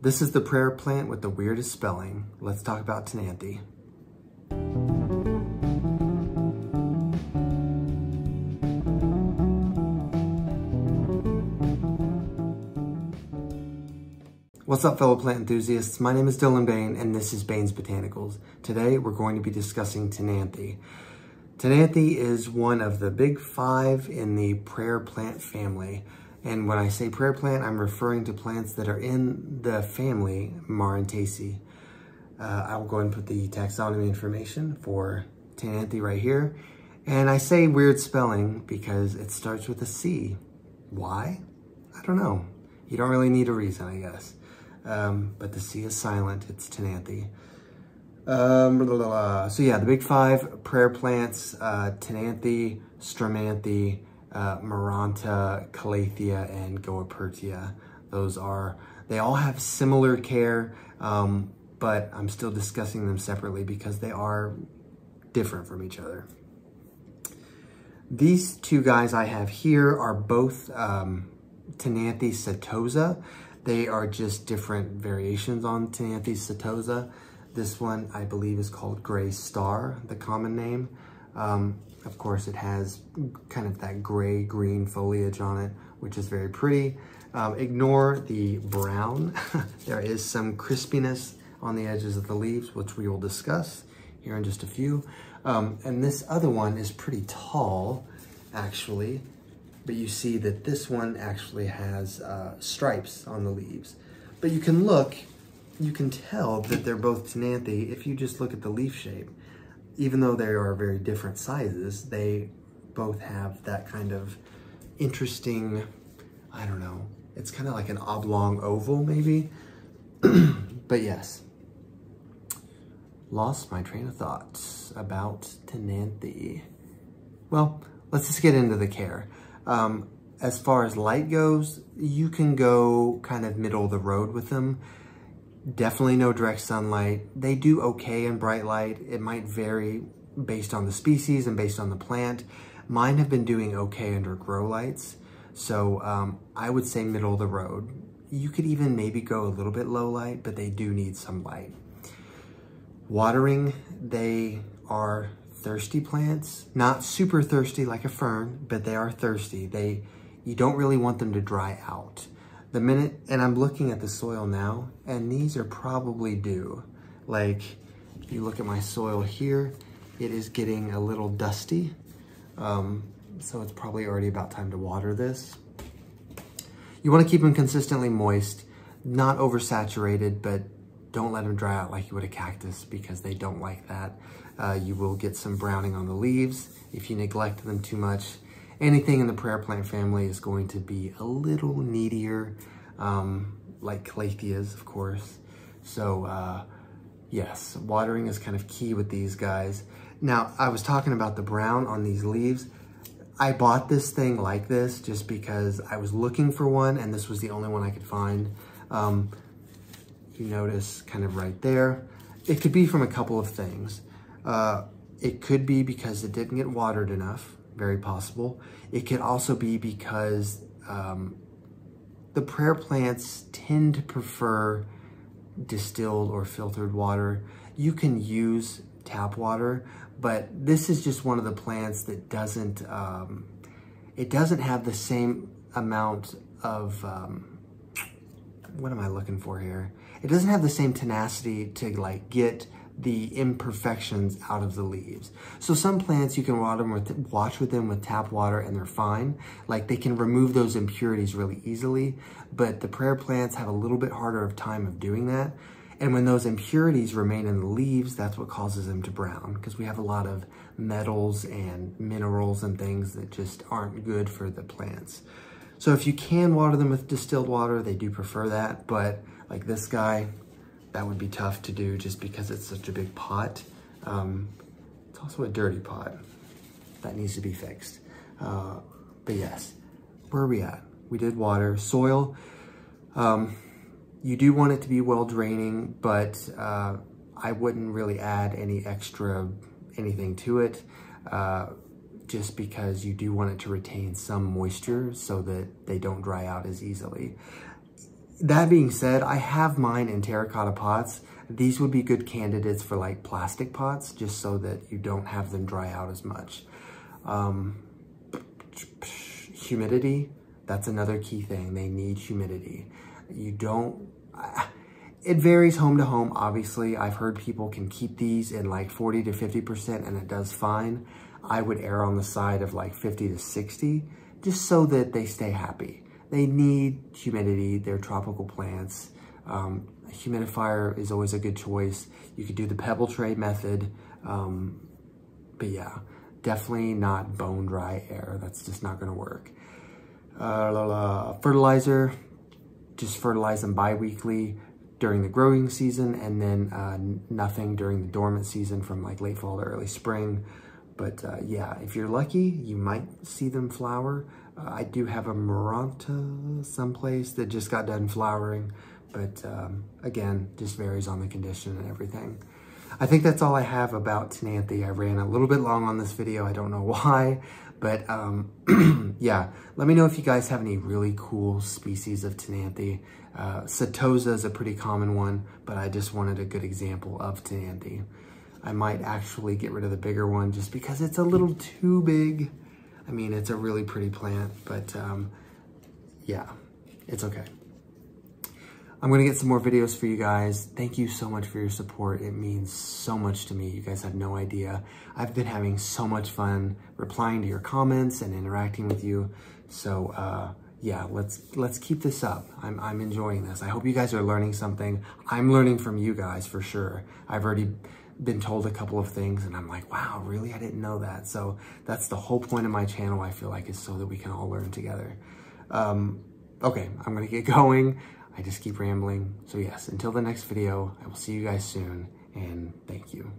This is the prayer plant with the weirdest spelling. Let's talk about Ctenanthe. What's up, fellow plant enthusiasts? My name is Dylan Bain, and this is Bain's Botanicals. Today, we're going to be discussing Ctenanthe. Ctenanthe is one of the big 5 in the prayer plant family. And when I say prayer plant, I'm referring to plants that are in the family Maranthaceae. I will go ahead and put the taxonomy information for Ctenanthe right here. And I say weird spelling because it starts with a C. Why? I don't know. You don't really need a reason, I guess. But the C is silent. It's Ctenanthe. So yeah, the big 5 prayer plants, Ctenanthe, Stramanthe, Maranta, Calathea, and Goapertia. They all have similar care, but I'm still discussing them separately because they are different from each other. These 2 guys I have here are both Ctenanthe Satosa. They are just different variations on Ctenanthe Satosa. This one, I believe, is called Gray Star, the common name. Of course, it has kind of that gray-green foliage on it, which is very pretty. Ignore the brown. There is some crispiness on the edges of the leaves, which we will discuss here in just a few. And this other one is pretty tall, actually. But you see that this one actually has stripes on the leaves. But you can tell that they're both Ctenanthe if you just look at the leaf shape. Even though they are very different sizes, they both have that kind of interesting, I don't know, it's kind of like an oblong oval maybe. But yes, lost my train of thoughts about Ctenanthe. Well, let's just get into the care. As far as light goes, you can go kind of middle of the road with them. Definitely no direct sunlight. They do okay in bright light. It might vary based on the species and based on the plant. Mine have been doing okay under grow lights. So I would say middle of the road. You could even maybe go a little bit low light, but they do need some light. Watering, they are thirsty plants, not super thirsty like a fern, but they are thirsty. You don't really want them to dry out. And I'm looking at the soil now, and these are probably due. Like, if you look at my soil here, it is getting a little dusty. So it's probably already about time to water this. You want to keep them consistently moist, not oversaturated, but don't let them dry out like you would a cactus because they don't like that. You will get some browning on the leaves if you neglect them too much. Anything in the prayer plant family is going to be a little needier, like Calatheas, of course. So yes, watering is kind of key with these guys. Now, I was talking about the brown on these leaves. I bought this thing like this just because I was looking for one and this was the only one I could find. You notice kind of right there. It could be from a couple of things. It could be because it didn't get watered enough, very possible. It could also be because the prayer plants tend to prefer distilled or filtered water. You can use tap water, but this is just one of the plants that doesn't, it doesn't have the same amount of, what am I looking for here? It doesn't have the same tenacity to like get the imperfections out of the leaves. So some plants you can wash with them with tap water and they're fine. Like they can remove those impurities really easily, but the prayer plants have a little bit harder of time of doing that. And when those impurities remain in the leaves, that's what causes them to brown because we have a lot of metals and minerals and things that just aren't good for the plants. So if you can water them with distilled water, they do prefer that, but like this guy, that would be tough to do just because it's such a big pot. It's also a dirty pot. That needs to be fixed. But yes, where are we at? We did water. Soil, you do want it to be well draining, but I wouldn't really add any extra anything to it. Just because you do want it to retain some moisture so that they don't dry out as easily. that being said, I have mine in terracotta pots. These would be good candidates for like plastic pots, just so that you don't have them dry out as much. Humidity, that's another key thing. They need humidity. You don't, it varies home to home. Obviously, I've heard people can keep these in like 40 to 50% and it does fine. I would err on the side of like 50 to 60, just so that they stay happy. They need humidity. They're tropical plants. A humidifier is always a good choice. You could do the pebble tray method, but yeah, definitely not bone dry air. That's just not gonna work. Fertilizer, just fertilize them bi-weekly during the growing season, and then nothing during the dormant season from like late fall to early spring. But yeah, if you're lucky, you might see them flower. I do have a Maranta someplace that just got done flowering, but again, just varies on the condition and everything. I think that's all I have about Ctenanthe. I ran a little bit long on this video. I don't know why, but yeah, let me know if you guys have any really cool species of Ctenanthe. Satosa is a pretty common one, but I just wanted a good example of Ctenanthe. I might actually get rid of the bigger one just because it's a little too big. I mean, it's a really pretty plant, but yeah, it's okay. I'm gonna get some more videos for you guys. Thank you so much for your support. It means so much to me. You guys have no idea. I've been having so much fun replying to your comments and interacting with you. So yeah, let's keep this up. I'm enjoying this. I hope you guys are learning something. I'm learning from you guys for sure. I've already been told a couple of things and I'm like, wow, really? I didn't know that. So that's the whole point of my channel, I feel like, is so that we can all learn together. Okay, I'm gonna get going. I just keep rambling. So yes, until the next video, I will see you guys soon, and thank you.